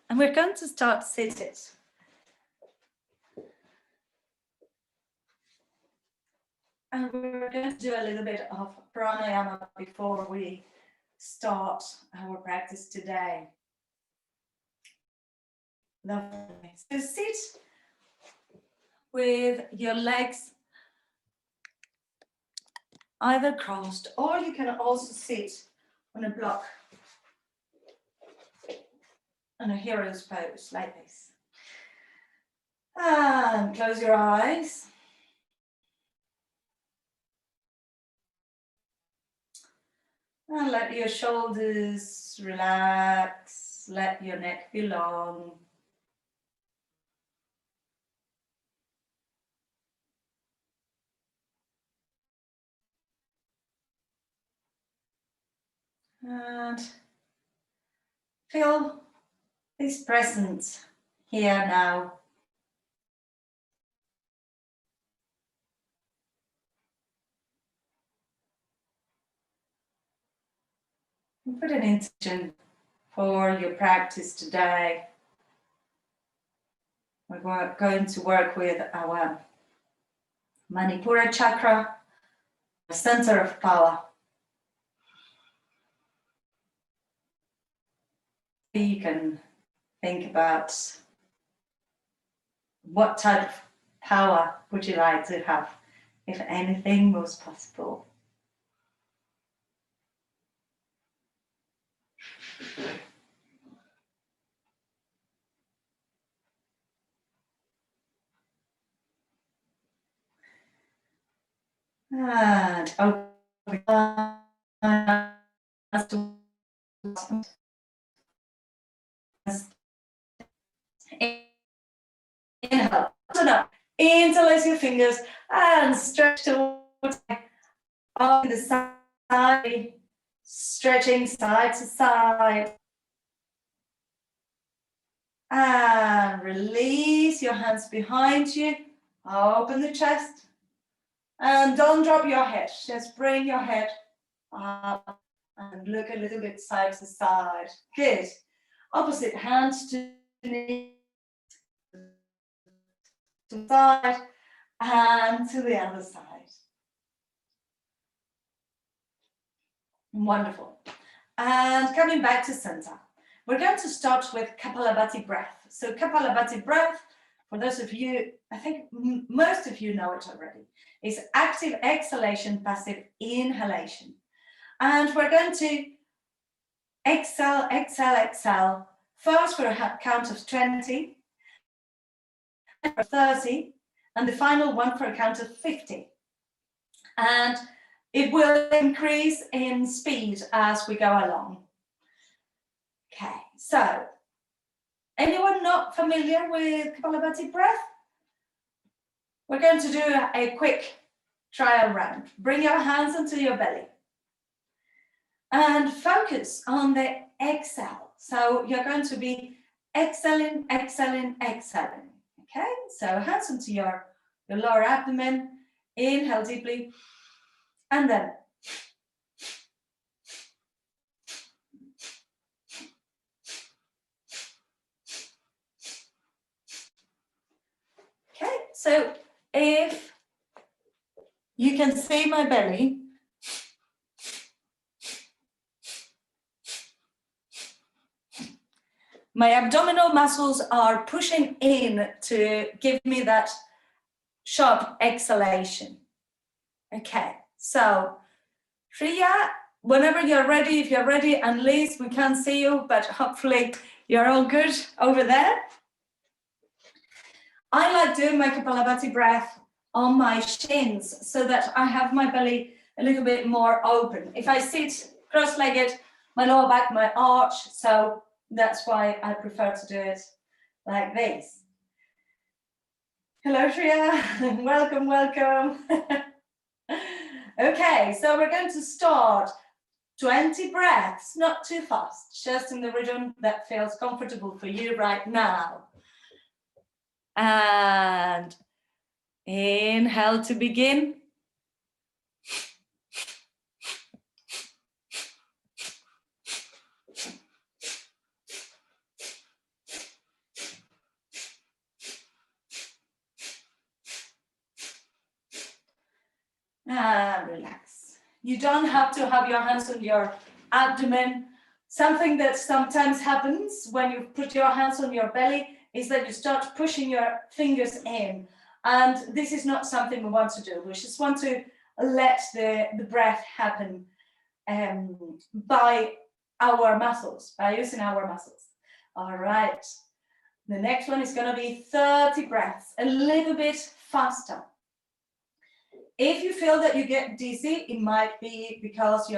And we're going to start seated. And we're going to do a little bit of pranayama before we start our practice today. Lovely. So sit with your legs either crossed, or you can also sit on a block, on a hero's pose like this. And close your eyes. And let your shoulders relax, let your neck be long. And feel this presence here now. And put an intention for your practice today. We're going to work with our Manipura chakra, the center of power. You can think about what type of power would you like to have, if anything was possible. And open. Inhale, open up, interlace your fingers and stretch towards on the side, stretching side to side. And release your hands behind you, open the chest, and don't drop your head, just bring your head up and look a little bit side to side. Good. Opposite hands to the side and to the other side. Wonderful. And coming back to center, we're going to start with Kapalabhati breath. So Kapalabhati breath, for those of you, I think most of you know it already, is active exhalation, passive inhalation. And we're going to exhale, exhale, exhale. First for a count of 20, and for 30, and the final one for a count of 50. And it will increase in speed as we go along. Okay, so anyone not familiar with Kapalabhati breath? We're going to do a quick trial round. Bring your hands into your belly and focus on the exhale. So you're going to be exhaling, exhaling, exhaling. Okay, so hands into your lower abdomen. Inhale deeply, and then okay, so if you can see my belly, my abdominal muscles are pushing in to give me that sharp exhalation. Okay, so Shreya, whenever you're ready, if you're ready, and Liz, we can't see you, but hopefully you're all good over there. I like doing my Kapalabhati breath on my shins so that I have my belly a little bit more open. If I sit cross-legged, my lower back might arch, so that's why I prefer to do it like this. Hello, Shreya. Welcome, welcome. Okay, so we're going to start 20 breaths, not too fast, just in the rhythm that feels comfortable for you right now. And inhale to begin. You don't have to have your hands on your abdomen. Something that sometimes happens when you put your hands on your belly is that you start pushing your fingers in. And this is not something we want to do. We just want to let the breath happen by our muscles, by using our muscles. All right. The next one is going to be 30 breaths, a little bit faster. If you feel that you get dizzy, it might be because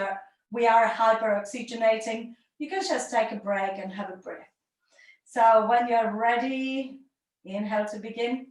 we are hyperoxygenating. You can just take a break and have a breath. So when you're ready, inhale to begin.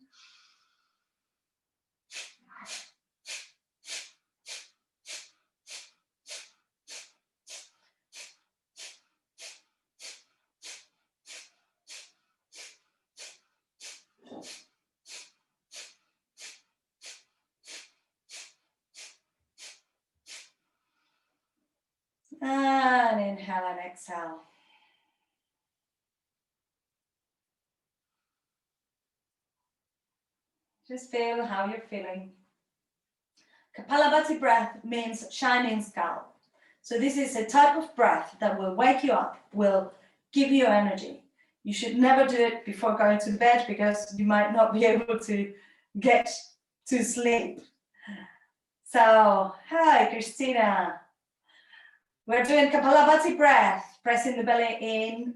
And inhale and exhale. Just feel how you're feeling. Kapalabhati breath means shining scalp. So this is a type of breath that will wake you up, will give you energy. You should never do it before going to bed because you might not be able to get to sleep. So, hi, Christina. We're doing Kapalabhati breath, pressing the belly in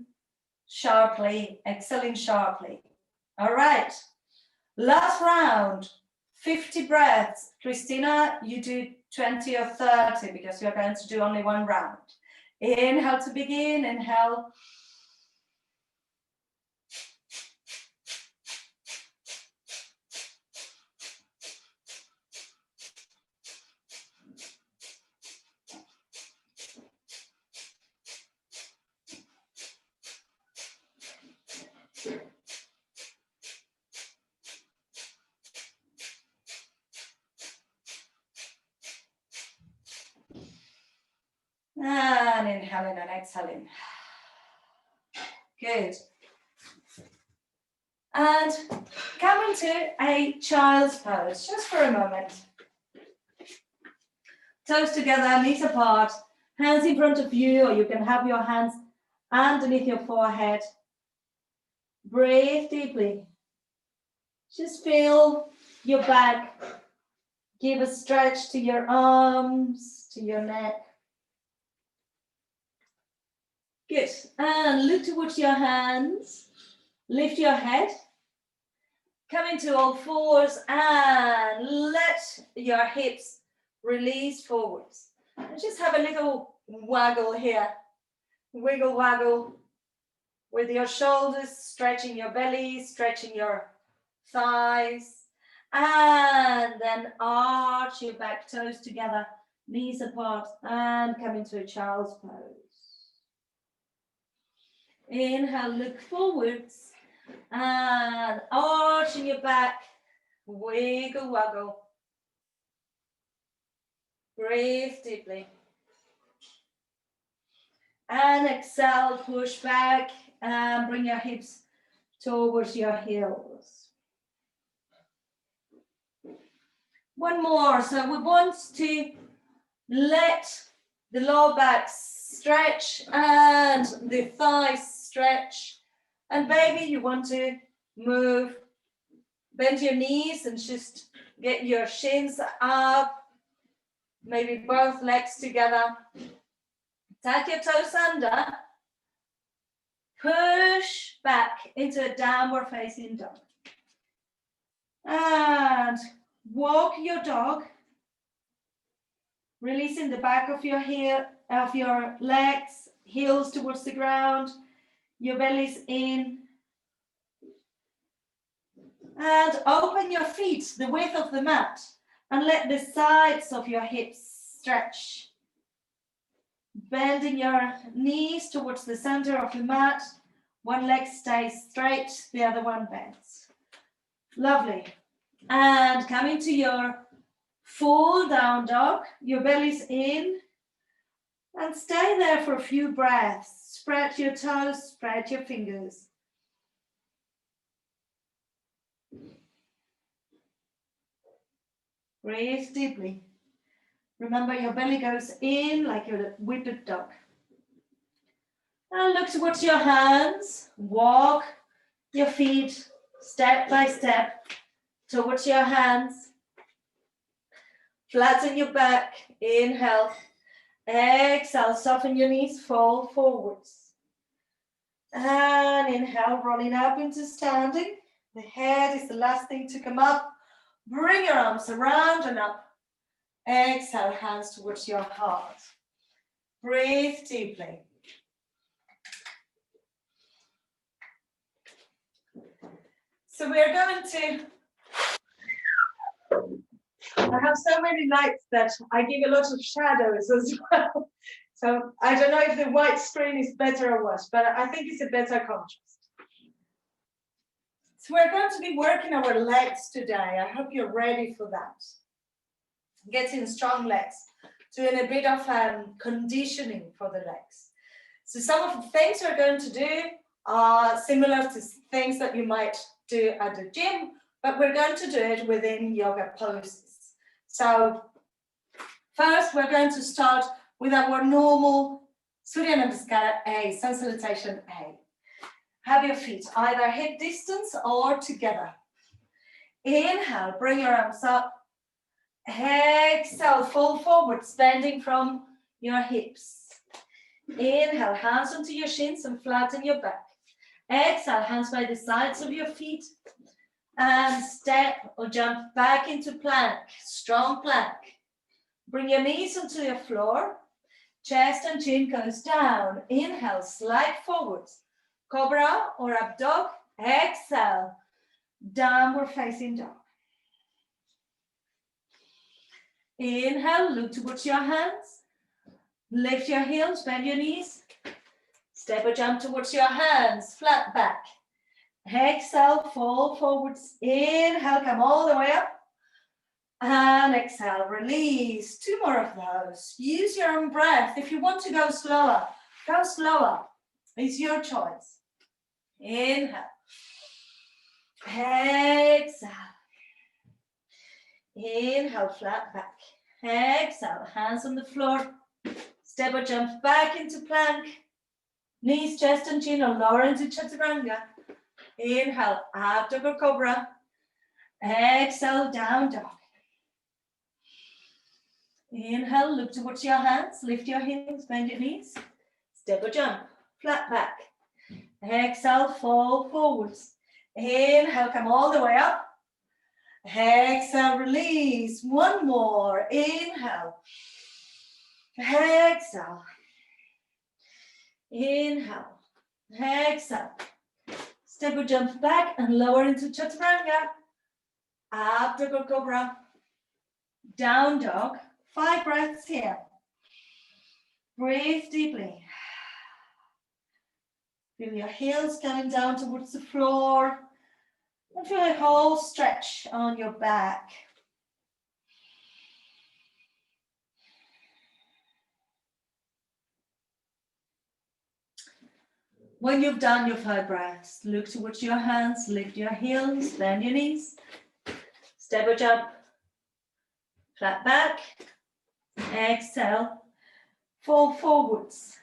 sharply, exhaling sharply. All right, last round, 50 breaths. Christina, you do 20 or 30 because you're going to do only one round. Inhale to begin, inhale. And inhaling and exhaling. Good. And come into a child's pose, just for a moment. Toes together, knees apart, hands in front of you, or you can have your hands underneath your forehead. Breathe deeply. Just feel your back. Give a stretch to your arms, to your neck. Good. And look towards your hands. Lift your head. Come into all fours and let your hips release forwards. And just have a little waggle here. Wiggle, waggle with your shoulders, stretching your belly, stretching your thighs. And then arch your back, toes together, knees apart, and come into a child's pose. Inhale, look forwards, and arching your back, wiggle, waggle. Breathe deeply. And exhale, push back, and bring your hips towards your heels. One more. So we want to let the lower back stretch and the thighs stretch. And maybe you want to move, bend your knees and just get your shins up. Maybe both legs together. Tuck your toes under. Push back into a downward facing dog. And walk your dog. Releasing the back of your legs, heels towards the ground, your belly's in. And open your feet the width of the mat and let the sides of your hips stretch. Bending your knees towards the center of the mat. One leg stays straight, the other one bends. Lovely. And come into your full down dog. Your belly's in. And stay there for a few breaths. Spread your toes, spread your fingers. Breathe deeply. Remember, your belly goes in like a whipped dog. And look towards your hands. Walk your feet step by step towards your hands. Flatten your back. Inhale. Exhale. Soften your knees. Fall forwards. And inhale, rolling up into standing. The head is the last thing to come up. Bring your arms around and up. Exhale, hands towards your heart. Breathe deeply. So we're going to, I have so many lights that I give a lot of shadows as well. So I don't know if the white screen is better or worse, but I think it's a better contrast. So we're going to be working our legs today. I hope you're ready for that. Getting strong legs, doing a bit of conditioning for the legs. So some of the things we're going to do are similar to things that you might do at the gym, but we're going to do it within yoga poses. So first we're going to start with our normal Surya Namaskar A, sun salutation A. Have your feet either hip distance or together. Inhale, bring your arms up. Exhale, fall forward, bending from your hips. Inhale, hands onto your shins and flatten your back. Exhale, hands by the sides of your feet. And step or jump back into plank, strong plank. Bring your knees onto your floor. Chest and chin goes down. Inhale, slide forwards. Cobra or up dog. Exhale, downward facing dog. Inhale, look towards your hands. Lift your heels, bend your knees. Step or jump towards your hands, flat back. Exhale, fall forwards. Inhale, come all the way up. And exhale, release. 2 more of those. Use your own breath. If you want to go slower, go slower. It's your choice. Inhale. Exhale. Inhale, flat back. Exhale, hands on the floor. Step or jump back into plank. Knees, chest and chin or lower into chaturanga. Inhale, up dog or cobra. Exhale, down dog. Inhale, look towards your hands. Lift your heels, bend your knees. Step or jump, flat back. Exhale, fall forwards. Inhale, come all the way up. Exhale, release. 1 more. Inhale. Exhale. Inhale. Exhale. Step or jump back and lower into chaturanga. Up dog or cobra. Down dog. 5 breaths here. Breathe deeply. Feel your heels coming down towards the floor. And feel a whole stretch on your back. When you've done your 5 breaths, look towards your hands, lift your heels, bend your knees. Step or jump, flat back. Exhale, fall forwards.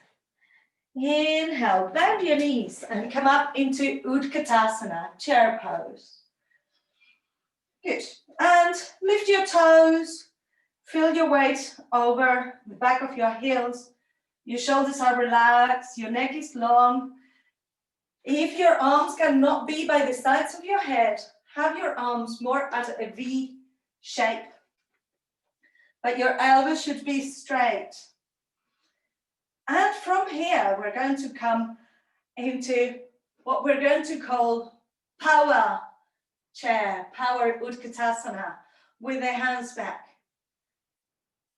Inhale, bend your knees and come up into Utkatasana, chair pose. Good. And lift your toes. Feel your weight over the back of your heels. Your shoulders are relaxed. Your neck is long. If your arms cannot be by the sides of your head, have your arms more at a V shape. But your elbows should be straight. And from here, we're going to come into what we're going to call power chair, power Utkatasana, with the hands back.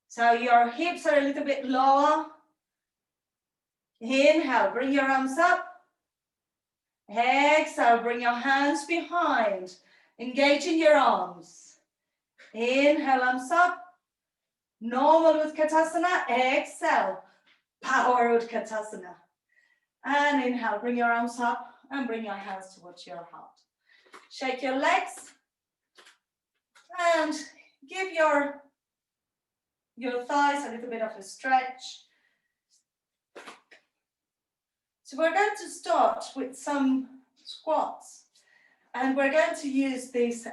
So your hips are a little bit lower. Inhale, bring your arms up. Exhale, bring your hands behind, engaging your arms. Inhale, arms up. Normal Utkatasana. Exhale, power Utkatasana. And inhale, bring your arms up and bring your hands towards your heart. Shake your legs and give your your thighs, a little bit of a stretch. So we're going to start with some squats, and we're going to use this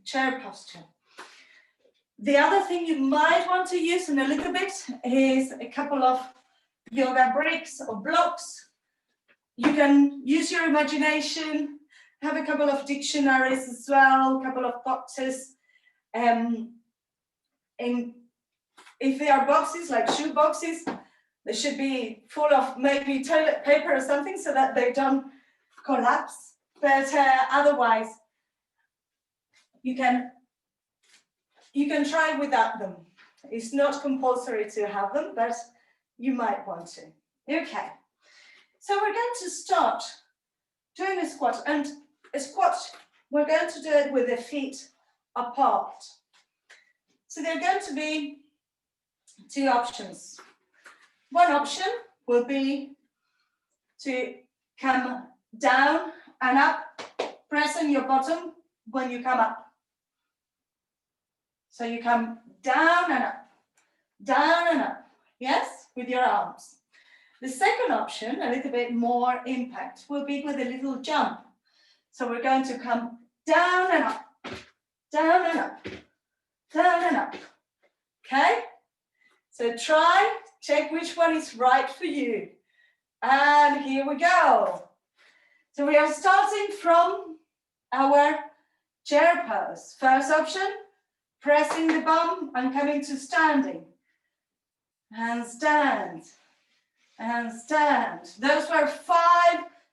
chair posture. The other thing you might want to use in a little bit is a couple of yoga bricks or blocks. You can use your imagination, have a couple of dictionaries as well, a couple of boxes. And if they are boxes, like shoe boxes, they should be full of maybe toilet paper or something so that they don't collapse. But otherwise, you can try without them. It's not compulsory to have them, but you might want to. Okay, so we're going to start doing a squat, and a squat, we're going to do it with the feet apart. So there are going to be two options. One option will be to come down and up, pressing your bottom when you come up. So you come down and up, yes, with your arms. The second option, a little bit more impact, will be with a little jump. So we're going to come down and up, down and up, down and up. Okay? So try, check which one is right for you. And here we go. So we are starting from our chair pose. First option, pressing the bum and coming to standing. And stand. And stand. Those were 5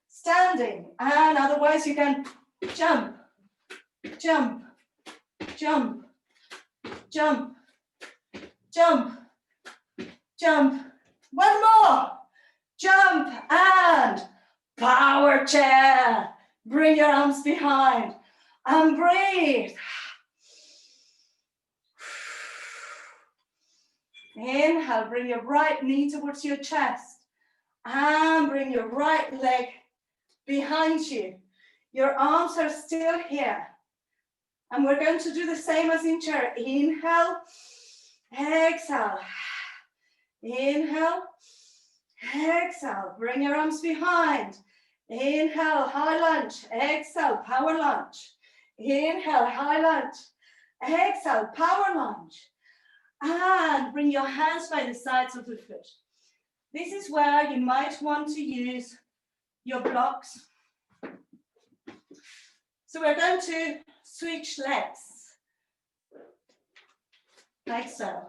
standing. And otherwise you can jump, jump, jump, jump, jump, jump. One more. Jump and power chair. Bring your arms behind and breathe. Inhale, bring your right knee towards your chest and bring your right leg behind you. Your arms are still here. And we're going to do the same as in chair. Inhale, exhale. Inhale, exhale. Bring your arms behind. Inhale, high lunge. Exhale, power lunge. Inhale, high lunge. Exhale, power lunge. And bring your hands by the sides of the foot. This is where you might want to use your blocks. So we're going to switch legs, like so.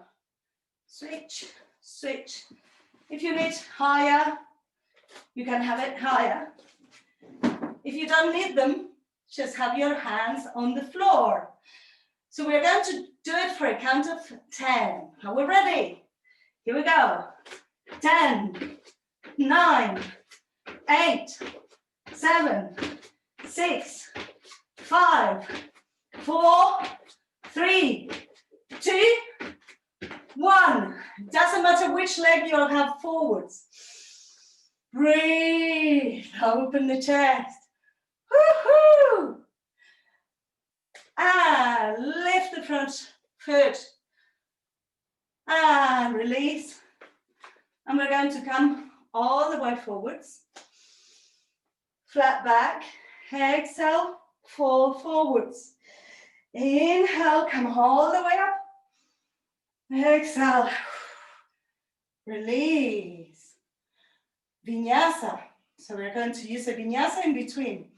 Switch, switch. If you need higher, you can have it higher. If you don't need them, just have your hands on the floor. So we're going to do it for a count of 10. Are we ready? Here we go. 10, 9, 8, 7, 6, 5, 4, 3, 2, 1. Doesn't matter which leg you'll have forwards. Breathe. Open the chest. Woohoo! And lift the front foot. And release. And we're going to come all the way forwards. Flat back. Exhale, fall forwards. Inhale, come all the way up. Exhale. Release. Vinyasa. So we're going to use a vinyasa in between.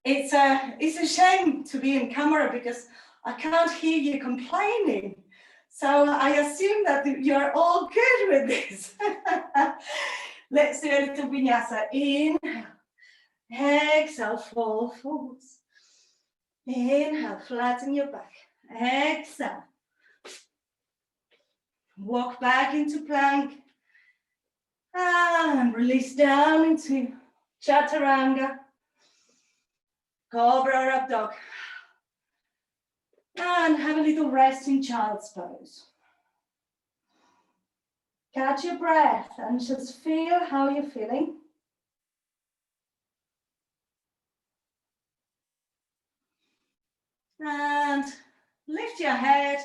It's a shame to be in camera because I can't hear you complaining. So I assume that you're all good with this. Let's do a little vinyasa. Inhale. Exhale, fall forwards. Inhale, flatten your back. Exhale. Walk back into plank. And release down into chaturanga. Cobra or up dog. And have a little rest in child's pose. Catch your breath and just feel how you're feeling. And lift your head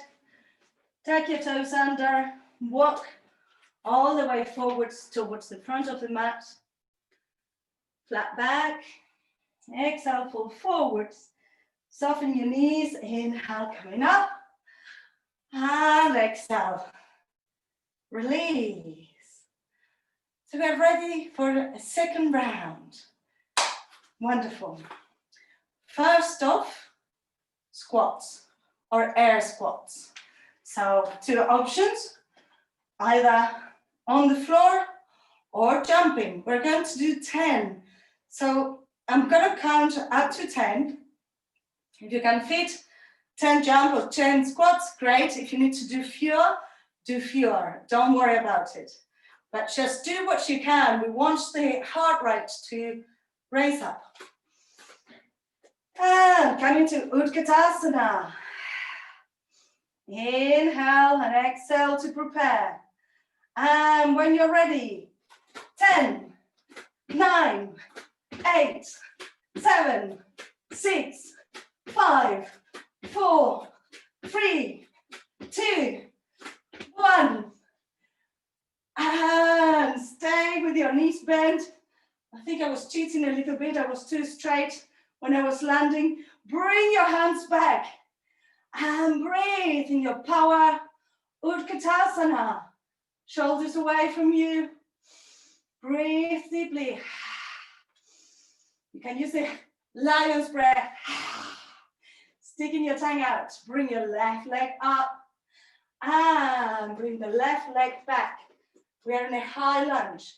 Tuck your toes under, walk all the way forwards towards the front of the mat. Flat back, exhale, fall forwards. Soften your knees, inhale, coming up. And exhale, release. So we're ready for a second round. Wonderful. First off, squats or air squats. So 2 options, either on the floor or jumping. We're going to do 10. So I'm going to count up to 10. If you can fit 10 jump or 10 squats, great. If you need to do fewer, do fewer. Don't worry about it. But just do what you can. We want the heart rate to raise up. And coming to Utkatasana. Inhale and exhale to prepare. And when you're ready, 10, 9, 8, 7, 6, 5, 4, 3, 2, 1. And stay with your knees bent. I think I was cheating a little bit. I was too straight when I was landing. Bring your hands back and breathe in your power. Utkatasana. Shoulders away from you. Breathe deeply. You can use the lion's breath. Sticking your tongue out. Bring your left leg up and bring the left leg back. We are in a high lunge.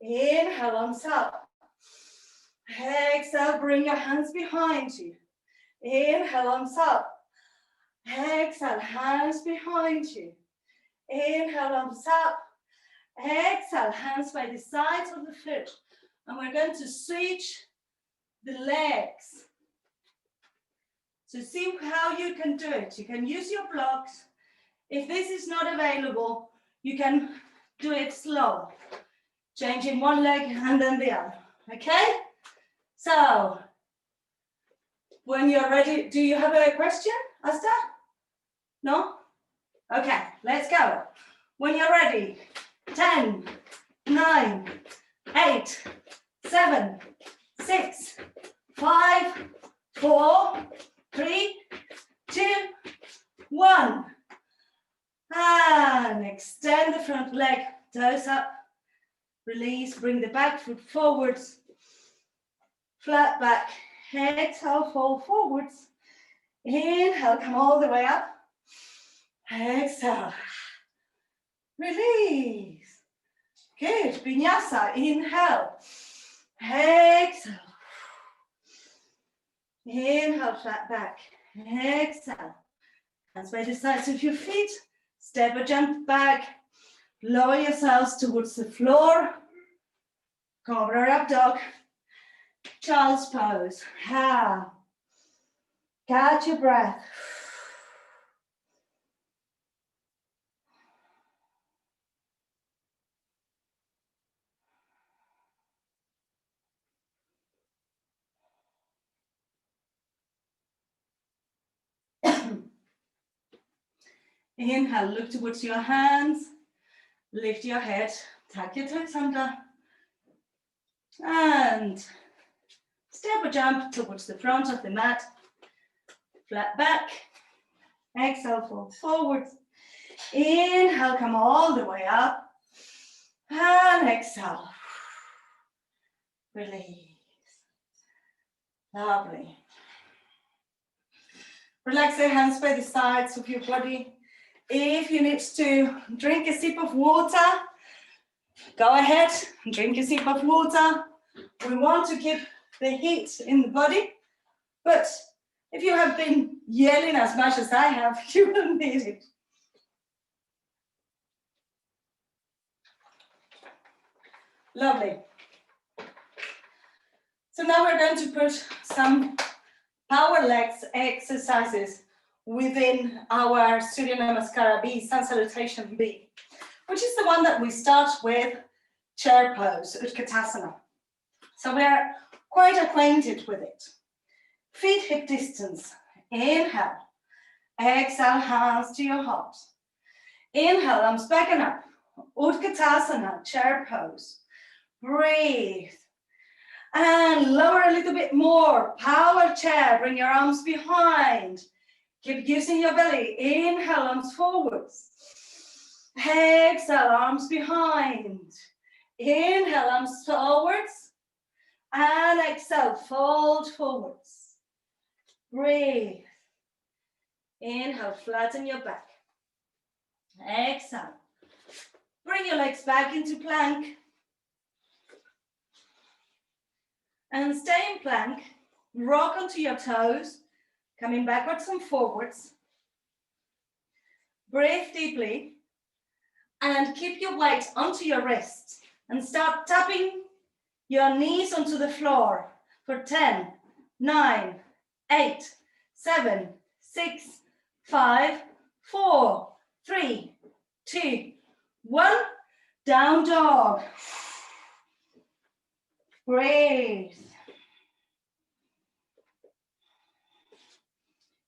Inhale, arms up. Exhale, bring your hands behind you. Inhale, arms up. Exhale, hands behind you. Inhale, arms up. Exhale, hands by the sides of the foot. And we're going to switch the legs. So see how you can do it. You can use your blocks. If this is not available, you can do it slow. Changing one leg and then the other. Okay? So, when you're ready, do you have a question, Asta? No? Okay, let's go. When you're ready, 10, 9, 8, 7, 6, 5, 4, 3, 2, 1. And extend the front leg, toes up. Release, bring the back foot forwards. Flat back, exhale, fall forwards. Inhale, come all the way up. Exhale. Release. Good. Vinyasa. Inhale. Exhale. Inhale, flat back. Exhale. Hands by the sides of your feet. Step or jump back. Lower yourselves towards the floor. Cobra up dog. Child's pose. Ha. Catch your breath. Inhale, look towards your hands. Lift your head. Tuck your toes under. And step or jump towards the front of the mat. Flat back. Exhale, fold forwards. Inhale, come all the way up. And exhale. Release. Lovely. Relax the hands by the sides of your body. If you need to drink a sip of water, go ahead and drink a sip of water. We want to keep the heat in the body, but if you have been yelling as much as I have, you will need it. Lovely. So now we're going to put some power legs exercises within our Surya Namaskara B, Sun Salutation B, which is the one that we start with chair pose, Utkatasana. So we're quite acquainted with it. Feet hip distance. Inhale. Exhale, hands to your heart. Inhale, arms back and up. Utkatasana, chair pose. Breathe. And lower a little bit more. Power chair, bring your arms behind. Keep using your belly. Inhale, arms forwards. Exhale, arms behind. Inhale, arms forwards. And exhale, fold forwards. Breathe. Inhale, flatten your back. Exhale. Bring your legs back into plank. And stay in plank. Rock onto your toes, coming backwards and forwards. Breathe deeply. And keep your weight onto your wrists. And start tapping your knees onto the floor for 10, 9, 8, 7, 6, 5, 4, 3, 2, 1. Down dog. Breathe.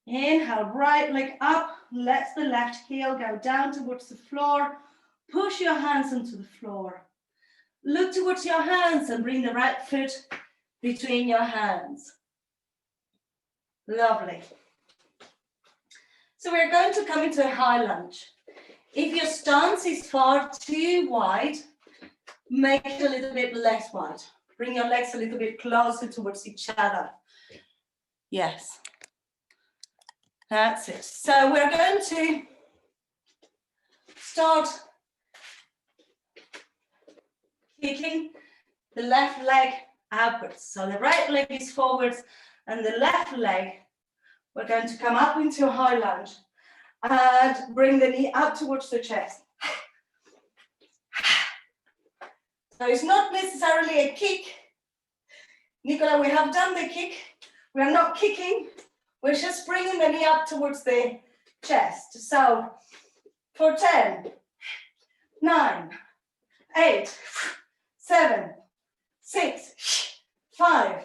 Inhale, right leg up. Let the left heel go down towards the floor. Push your hands into the floor. Look towards your hands and bring the right foot between your hands. Lovely. So we're going to come into a high lunge. If your stance is far too wide, make it a little bit less wide. Bring your legs a little bit closer towards each other. Yes. That's it. So we're going to start kicking the left leg outwards. So the right leg is forwards and the left leg, we're going to come up into a high lunge and bring the knee up towards the chest. So it's not necessarily a kick. Nicola, we have done the kick. We are not kicking. We're just bringing the knee up towards the chest. So for 10, 9, 8, 7, 6, 5,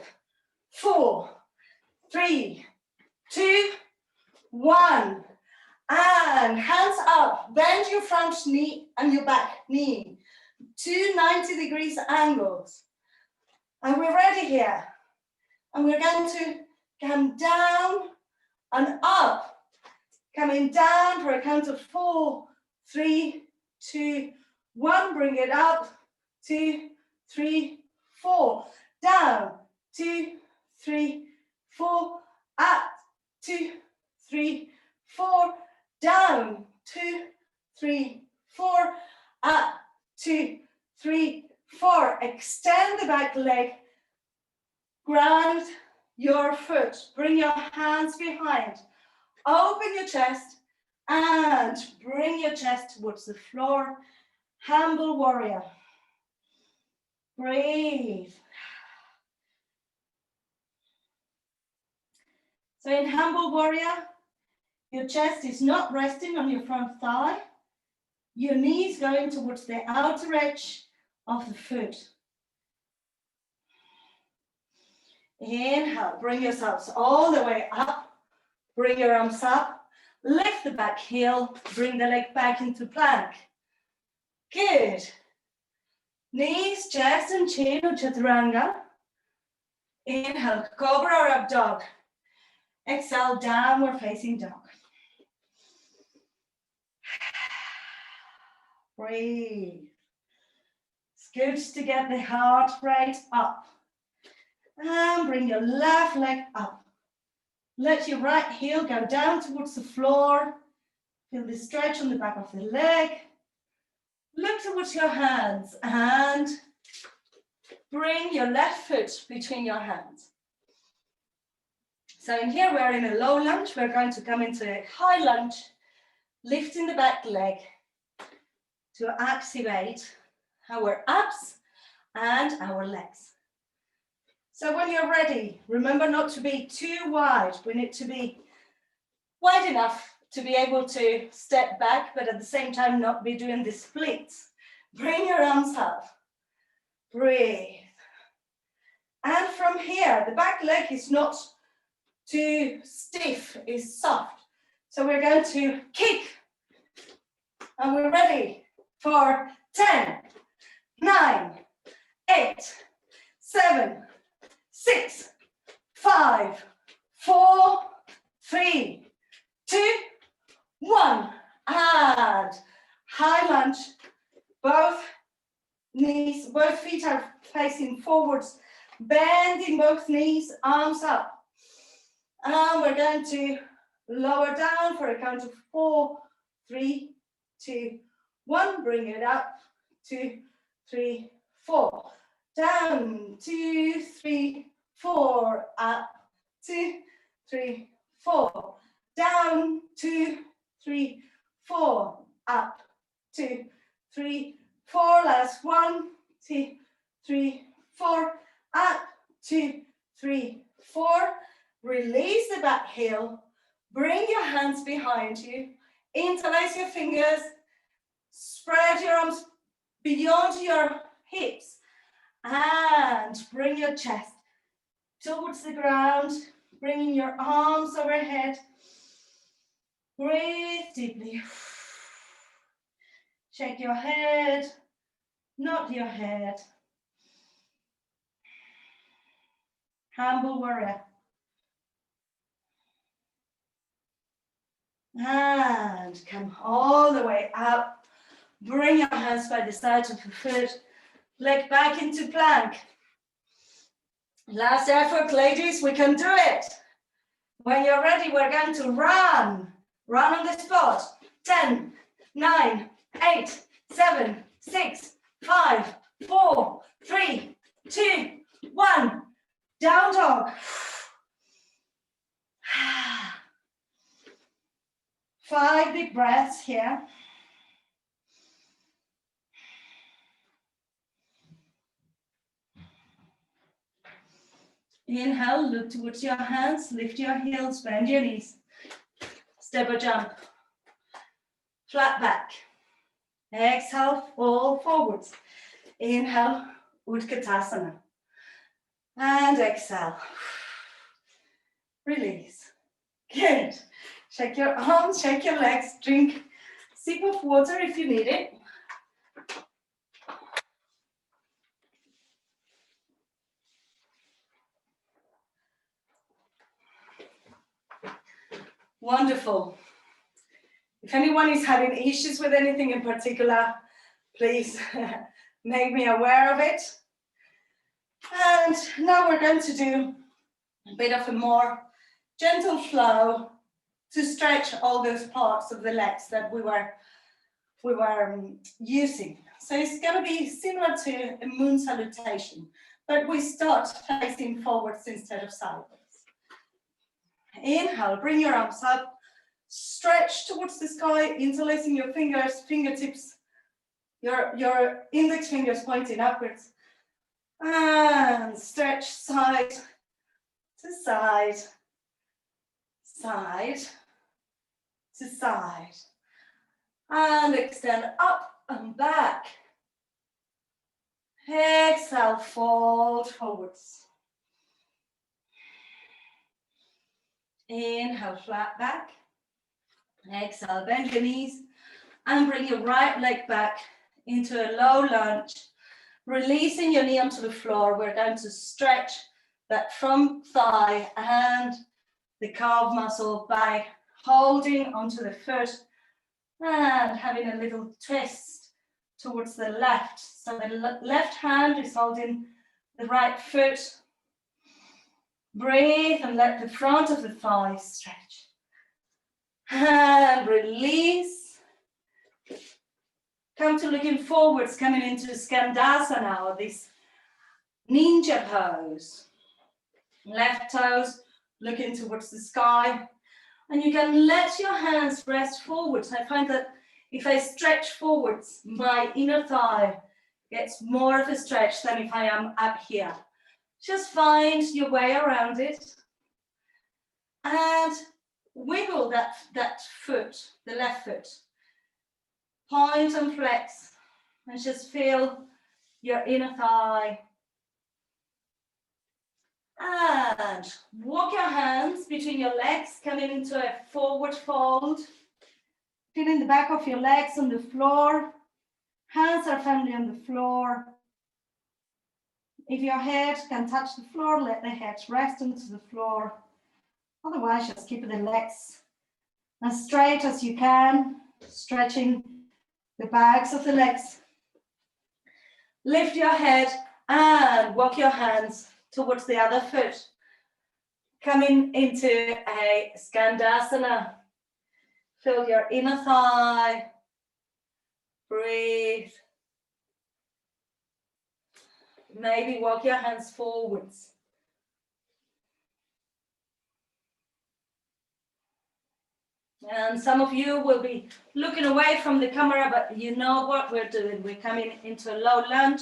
4, 3, 2, 1. And hands up. Bend your front knee and your back knee. 2 90 degrees angles. And we're ready here. And we're going to come down and up. Coming down for a count of 4, 3, 2, 1. Bring it up. 2, 3, 4. Down. 2, 3, 4. Up. 2, 3, 4. Down. 2, 3, 4. Up. 2, 3, 4. Extend the back leg. Ground your foot. Bring your hands behind. Open your chest and bring your chest towards the floor. Humble warrior. Breathe. So in humble warrior, your chest is not resting on your front thigh. Your knees going towards the outer edge of the foot. Inhale, bring yourselves all the way up. Bring your arms up. Lift the back heel. Bring the leg back into plank. Good. Knees, chest and chin, chaturanga. Inhale, cobra or up dog. Exhale, downward facing dog. Breathe. It's good to get the heart rate up. And bring your left leg up. Let your right heel go down towards the floor. Feel the stretch on the back of the leg. Look towards your hands and bring your left foot between your hands. So in here we're in a low lunge. We're going to come into a high lunge, lifting the back leg to activate our abs and our legs. So when you're ready, remember not to be too wide. We need to be wide enough to be able to step back, but at the same time not be doing the splits. Bring your arms up. Breathe. And from here, the back leg is not too stiff, it's soft. So we're going to kick And we're ready for 10, 9, 8, 7, 6, 5, 4, 3, 2, 1. And high lunge. Both knees, both feet are facing forwards. Bending both knees, arms up. And we're going to lower down for a count of 4, 3, 2, 1. Bring it up. 2, 3, 4. Down. 2, 3, 4. Up. 2, 3, 4. Down. 2, 3, 4. Up. 2, 3, 4. Last 1, 2, 3, 4. Up. 2, 3, 4. Release the back heel. Bring your hands behind you. Interlace your fingers. Spread your arms beyond your hips. And bring your chest towards the ground. Bringing your arms overhead. Breathe deeply. Shake your head. Nod your head. Humble warrior. And come all the way up. Bring your hands by the sides of the foot. Leg back into plank. Last effort, ladies, we can do it. When you're ready, we're going to run. Run on the spot. 10, 9, 8, 7, 6, 5, 4, 3, 2, 1. Down dog. 5 deep breaths here. Inhale, look towards your hands, lift your heels, bend your knees. Step or jump. Flat back. Exhale, fall forwards. Inhale, Utkatasana. And exhale. Release. Good. Shake your arms, shake your legs, drink a sip of water if you need it. Wonderful. If anyone is having issues with anything in particular, please make me aware of it. And now we're going to do a bit of a more gentle flow to stretch all those parts of the legs that we were using. So it's going to be similar to a moon salutation, but we start facing forwards instead of sideways. Inhale, bring your arms up, stretch towards the sky, interlacing your fingers, fingertips, your index fingers pointing upwards, and stretch side to side, side to side, and extend up and back. Exhale, fold forwards. Inhale, flat back. Exhale, bend your knees and bring your right leg back into a low lunge. Releasing your knee onto the floor, we're going to stretch that front thigh and the calf muscle by holding onto the foot and having a little twist towards the left. So the left hand is holding the right foot. Breathe and let the front of the thigh stretch. And release. Come to looking forwards, coming into Skandasana, or this ninja pose. Left toes looking towards the sky. And you can let your hands rest forwards. I find that if I stretch forwards, my inner thigh gets more of a stretch than if I am up here. Just find your way around it and wiggle that foot, the left foot. Point and flex and just feel your inner thigh. And walk your hands between your legs, coming into a forward fold. Feeling the back of your legs on the floor. Hands are firmly on the floor. If your head can touch the floor, let the head rest onto the floor. Otherwise, just keep the legs as straight as you can, stretching the backs of the legs. Lift your head and walk your hands towards the other foot. Coming into a Skandasana. Feel your inner thigh. Breathe. Maybe walk your hands forwards. And some of you will be looking away from the camera, but you know what we're doing. We're coming into a low lunge,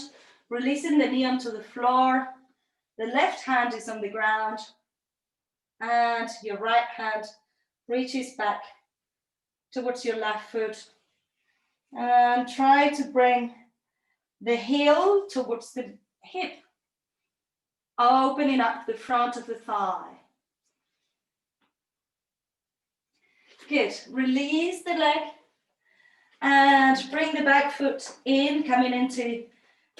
releasing the knee onto the floor. The left hand is on the ground, and your right hand reaches back towards your left foot. And try to bring the heel towards the hip, opening up the front of the thigh. Good. Release the leg and bring the back foot in, coming into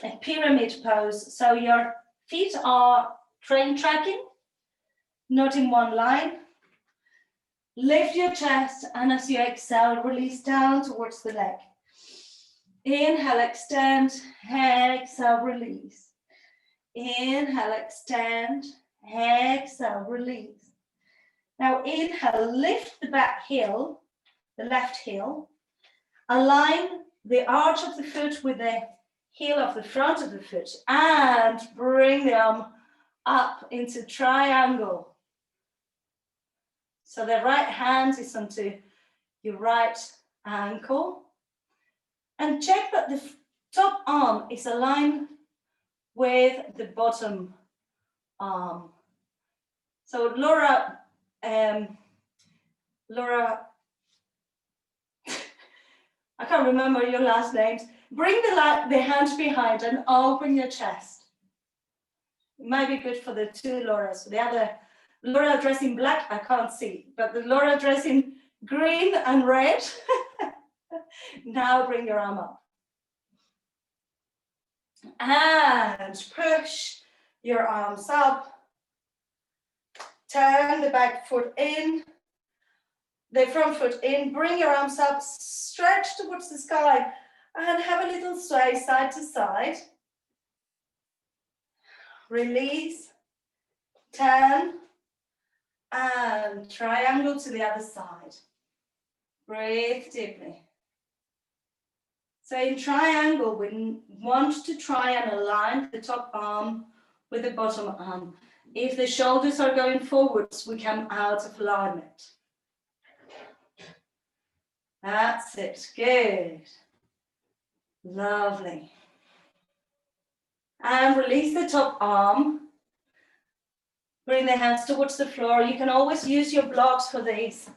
a pyramid pose. So your feet are train tracking, not in one line. Lift your chest, and as you exhale, release down towards the leg. Inhale, extend, exhale, release. Inhale, extend, exhale, release. Now inhale, lift the back heel, the left heel. Align the arch of the foot with the heel of the front of the foot and bring the arm up into triangle. So the right hand is onto your right ankle. And check that the top arm is aligned with the bottom arm. So Laura, I can't remember your last names. Bring the hand behind and open your chest. It might be good for the two Lauras. The other Laura dressed in black, I can't see, but the Laura dressed in green and red. Now bring your arm up. And push your arms up. Turn the back foot in, the front foot in, bring your arms up, stretch towards the sky, and have a little sway side to side. Release, turn, and triangle to the other side. Breathe deeply. So in triangle, we want to try and align the top arm with the bottom arm. If the shoulders are going forwards, we come out of alignment. That's it, good. Lovely. And release the top arm. Bring the hands towards the floor. You can always use your blocks for these.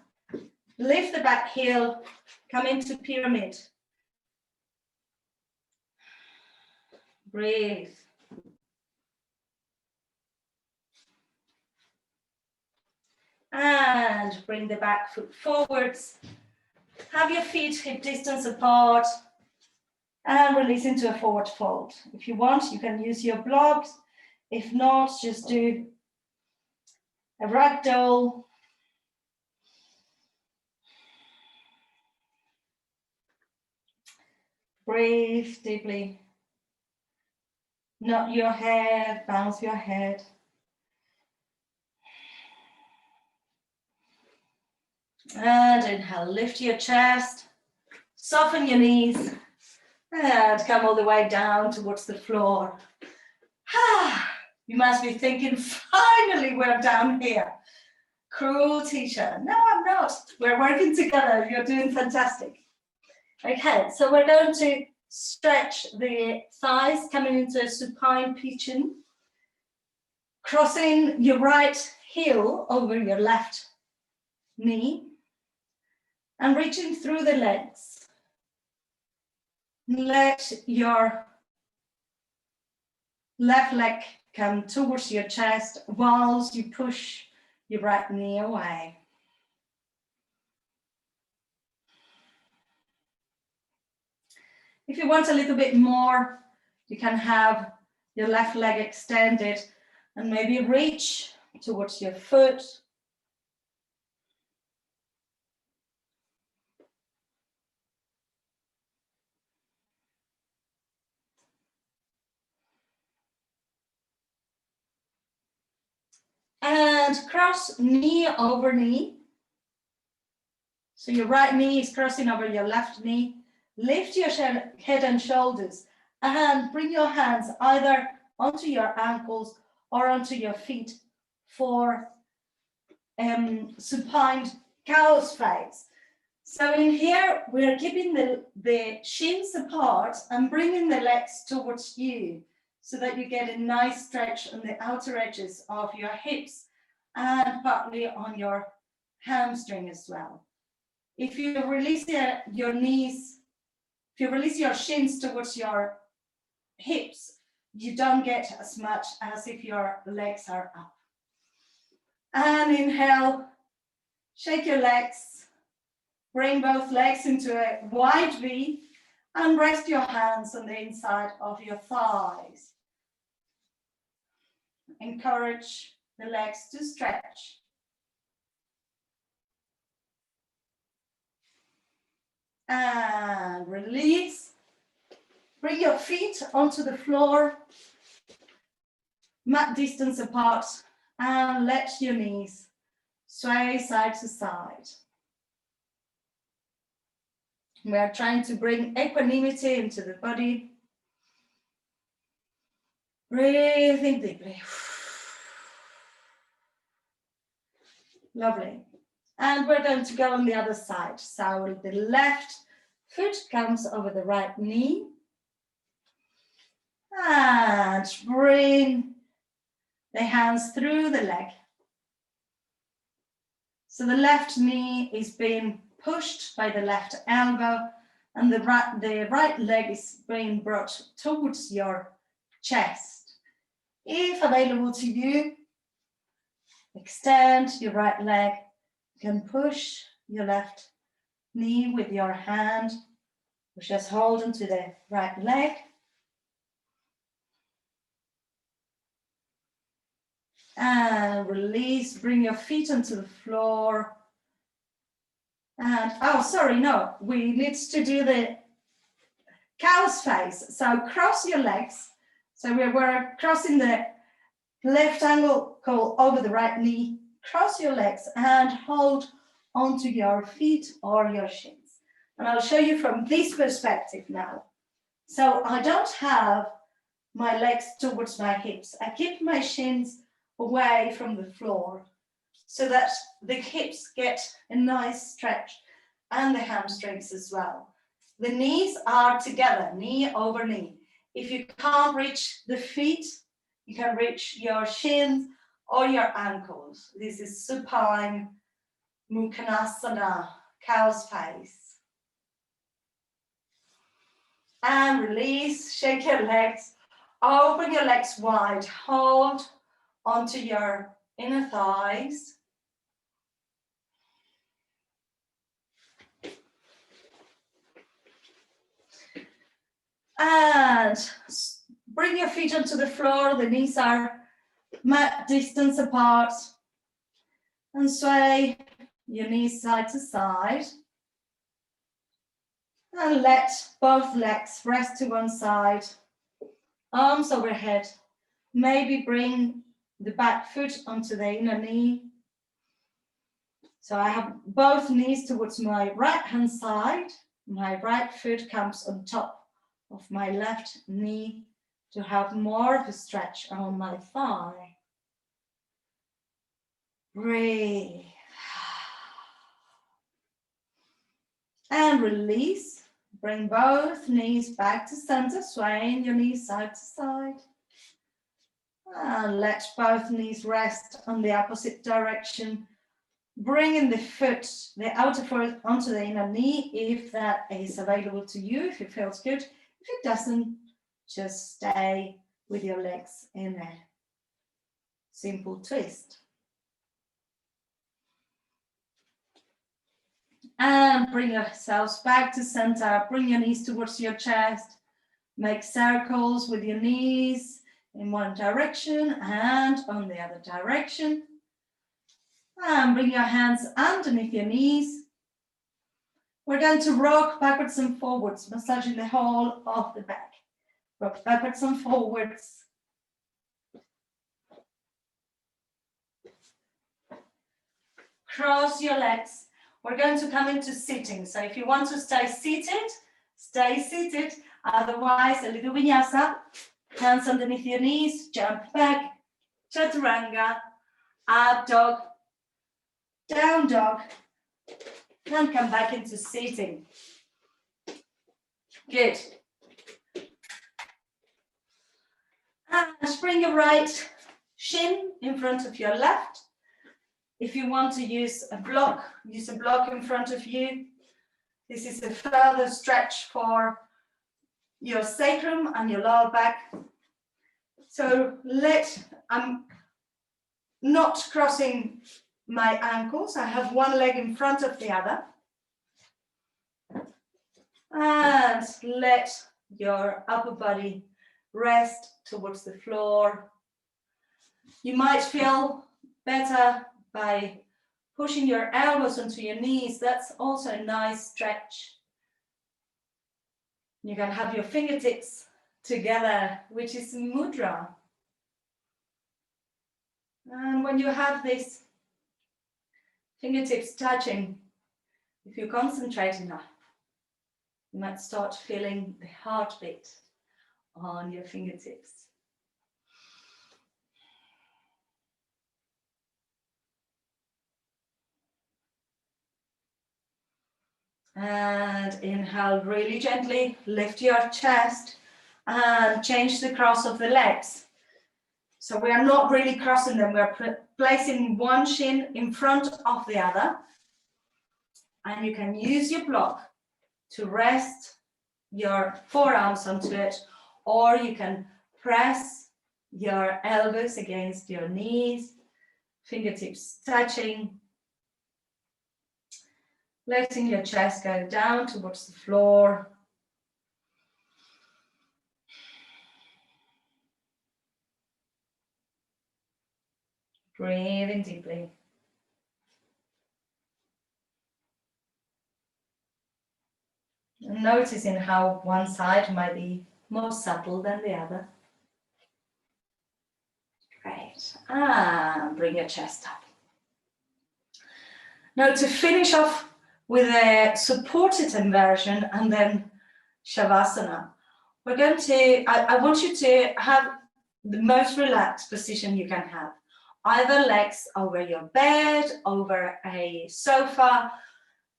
Lift the back heel, come into pyramid. Breathe. And bring the back foot forwards. Have your feet hip distance apart and release into a forward fold. If you want, you can use your blocks. If not, just do a ragdoll. Breathe deeply. Nod your head, bounce your head. And inhale, lift your chest, soften your knees, and come all the way down towards the floor. You must be thinking, finally we're down here. Cruel teacher. No, I'm not. We're working together. You're doing fantastic. Okay, so we're going to stretch the thighs, coming into a supine pigeon, crossing your right heel over your left knee, and reaching through the legs. Let your left leg come towards your chest whilst you push your right knee away. If you want a little bit more, you can have your left leg extended and maybe reach towards your foot. And cross knee over knee. So your right knee is crossing over your left knee. Lift your head and shoulders and bring your hands either onto your ankles or onto your feet for supine cow's face. So in here, we're keeping the shins apart and bringing the legs towards you so that you get a nice stretch on the outer edges of your hips and partly on your hamstring as well. If you release your knees, if you release your shins towards your hips, you don't get as much as if your legs are up. And inhale, shake your legs, bring both legs into a wide V and rest your hands on the inside of your thighs. Encourage the legs to stretch. And release. Bring your feet onto the floor, mat distance apart, and let your knees sway side to side. We are trying to bring equanimity into the body. Breathing deeply. Lovely. And we're going to go on the other side. So the left foot comes over the right knee. And bring the hands through the leg. So the left knee is being pushed by the left elbow and the right leg is being brought towards your chest. If available to you, extend your right leg. You can push your left knee with your hand, which is holding to the right leg. And release, bring your feet onto the floor. And, oh, sorry, no, we need to do the cow's face. So cross your legs. So we're crossing the left ankle over the right knee. Cross your legs and hold onto your feet or your shins. And I'll show you from this perspective now. So I don't have my legs towards my hips. I keep my shins away from the floor so that the hips get a nice stretch and the hamstrings as well. The knees are together, knee over knee. If you can't reach the feet, you can reach your shins or your ankles. This is supine Mukhanasana, cow's face. And release, shake your legs, open your legs wide, hold onto your inner thighs. And bring your feet onto the floor, the knees are mat distance apart. And sway your knees side to side. And let both legs rest to one side, arms overhead. Maybe bring the back foot onto the inner knee. So I have both knees towards my right hand side. My right foot comes on top of my left knee to have more of a stretch on my thigh. Breathe. And release. Bring both knees back to center, swaying your knees side to side. And let both knees rest on the opposite direction. Bringing the foot, the outer foot onto the inner knee, if that is available to you, if it feels good. If it doesn't, just stay with your legs in a simple twist. And bring yourselves back to center. Bring your knees towards your chest. Make circles with your knees in one direction and on the other direction. And bring your hands underneath your knees. We're going to rock backwards and forwards, massaging the whole of the back. Rock backwards and forwards. Cross your legs. We're going to come into sitting. So if you want to stay seated, stay seated. Otherwise, a little vinyasa. Hands underneath your knees, jump back. Chaturanga, up dog, down dog. And come back into seating. Good. And bring your right shin in front of your left. If you want to use a block in front of you. This is a further stretch for your sacrum and your lower back. So I'm not crossing my ankles. I have one leg in front of the other. And let your upper body rest towards the floor. You might feel better by pushing your elbows onto your knees. That's also a nice stretch. You can have your fingertips together, which is mudra. And when you have this fingertips touching, if you concentrate enough, you might start feeling the heartbeat on your fingertips. And inhale really gently, lift your chest and change the cross of the legs. So we are not really crossing them, we're placing one shin in front of the other. And you can use your block to rest your forearms onto it, or you can press your elbows against your knees, fingertips touching, letting your chest go down towards the floor. Breathing deeply. And noticing how one side might be more subtle than the other. Great. And bring your chest up. Now to finish off with a supported inversion and then Shavasana, we're going to, I want you to have the most relaxed position you can have. Either legs over your bed, over a sofa,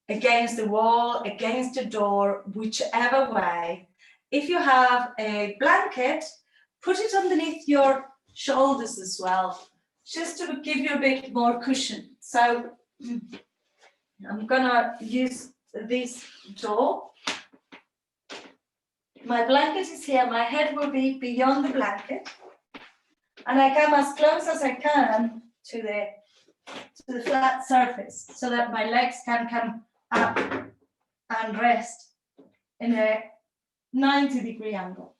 against the wall, against the door, whichever way. If you have a blanket, put it underneath your shoulders as well, just to give you a bit more cushion. So I'm gonna use this door. My blanket is here, my head will be beyond the blanket. And I come as close as I can to the flat surface so that my legs can come up and rest in a 90-degree angle.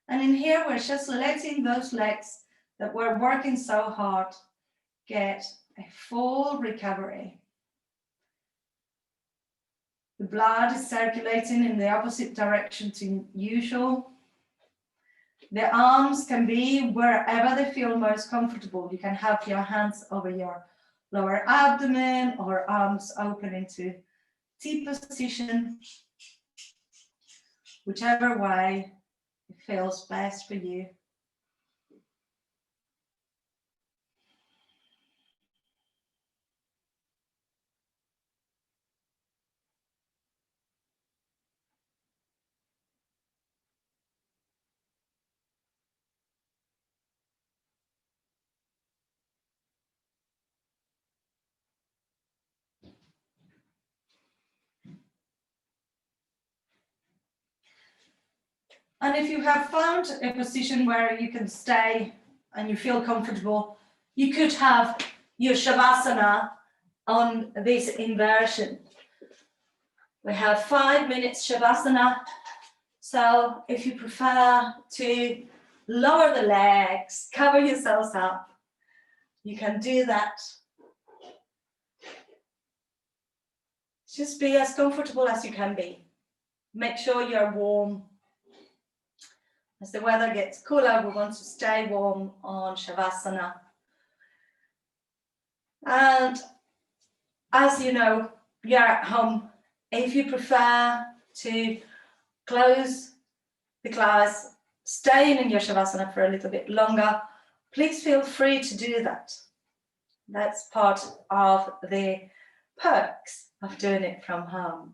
And in here, we're just letting those legs that we're working so hard get a full recovery. The blood is circulating in the opposite direction to usual. The arms can be wherever they feel most comfortable. You can have your hands over your lower abdomen or arms open into T position, whichever way it feels best for you. And if you have found a position where you can stay and you feel comfortable, you could have your Shavasana on this inversion. We have 5 minutes Shavasana. So if you prefer to lower the legs, cover yourselves up, you can do that. Just be as comfortable as you can be. Make sure you're warm. As the weather gets cooler, we want to stay warm on Shavasana. And as you know, you're at home. If you prefer to close the class, staying in your Shavasana for a little bit longer, please feel free to do that. That's part of the perks of doing it from home.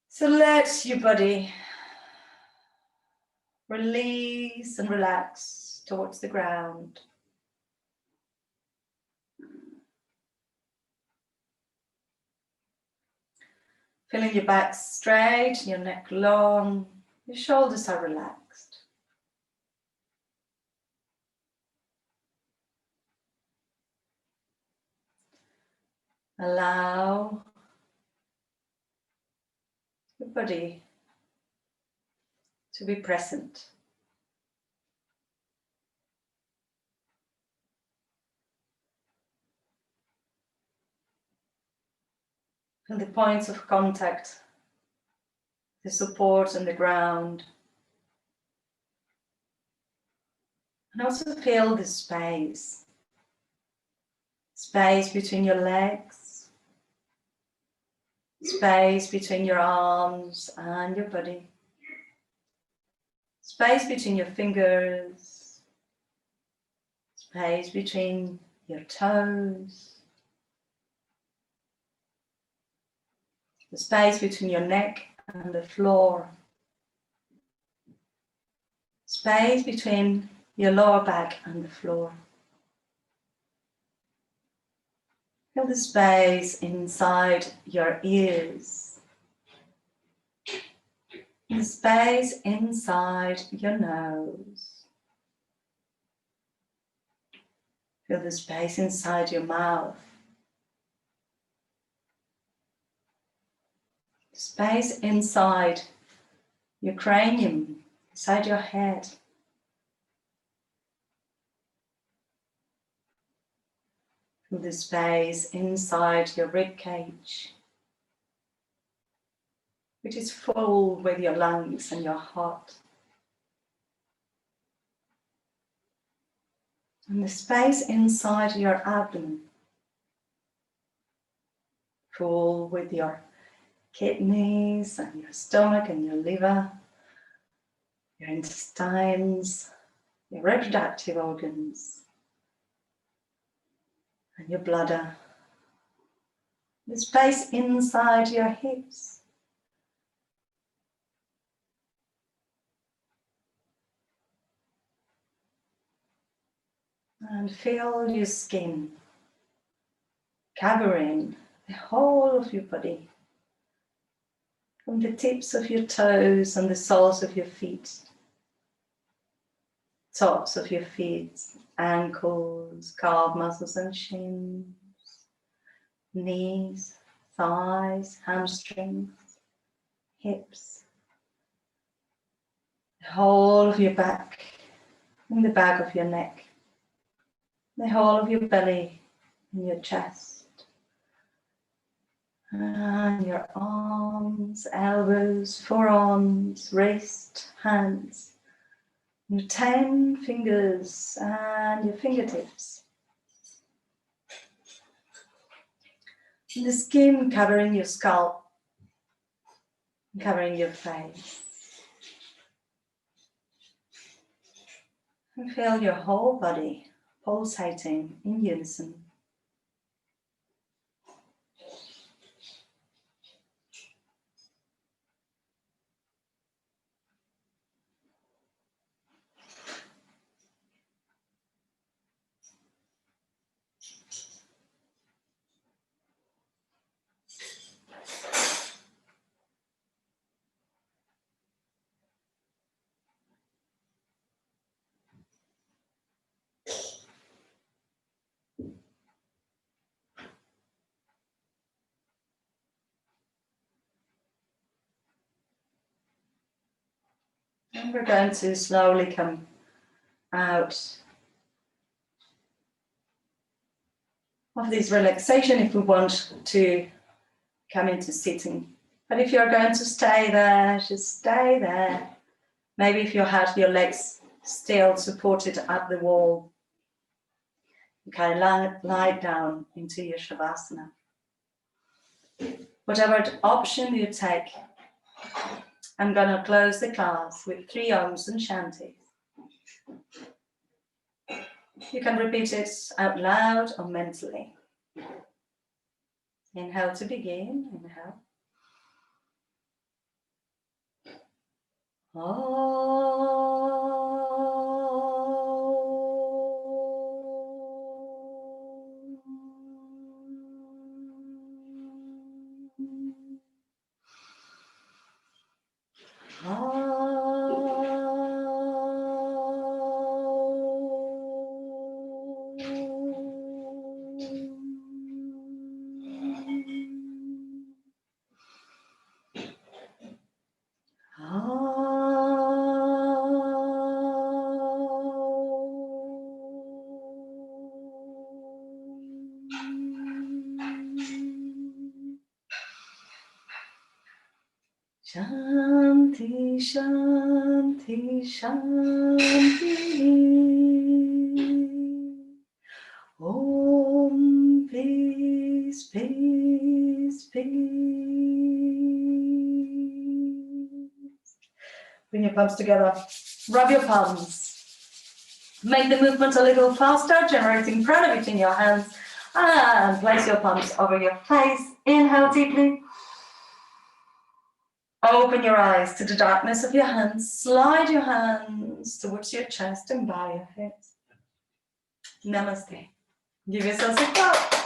So let your body release and relax towards the ground. Feeling your back straight, your neck long, your shoulders are relaxed. Allow your body to be present. Feel the points of contact, the support on the ground. And also feel the space. Space between your legs. Space between your arms and your body. Space between your fingers. Space between your toes. The space between your neck and the floor. Space between your lower back and the floor. Feel the space inside your ears. The space inside your nose. Feel the space inside your mouth. Space inside your cranium, inside your head. Feel the space inside your rib cage, which is full with your lungs and your heart. And the space inside your abdomen, full with your kidneys and your stomach and your liver, your intestines, your reproductive organs, and your bladder. The space inside your hips. And feel your skin covering the whole of your body, from the tips of your toes and the soles of your feet, tops of your feet, ankles, calf muscles and shins, knees, thighs, hamstrings, hips, the whole of your back, and the back of your neck, the whole of your belly and your chest, and your arms, elbows, forearms, wrist, hands, your 10 fingers and your fingertips. And the skin covering your scalp, covering your face. And feel your whole body pulsating in unison. And we're going to slowly come out of this relaxation if we want to come into sitting. But if you're going to stay there, just stay there. Maybe if you had your legs still supported at the wall, you can lie down into your Shavasana. Whatever option you take, I'm going to close the class with 3 Oms and Shantis. You can repeat it out loud or mentally. Inhale to begin, inhale. Shanti, Shanti, Shanti. Om, peace, peace, peace. Bring your palms together. Rub your palms. Make the movement a little faster, generating prana between your hands. And place your palms over your face. Inhale deeply. Open your eyes to the darkness of your hands. Slide your hands towards your chest and bow your head. Namaste. Give yourself a clap.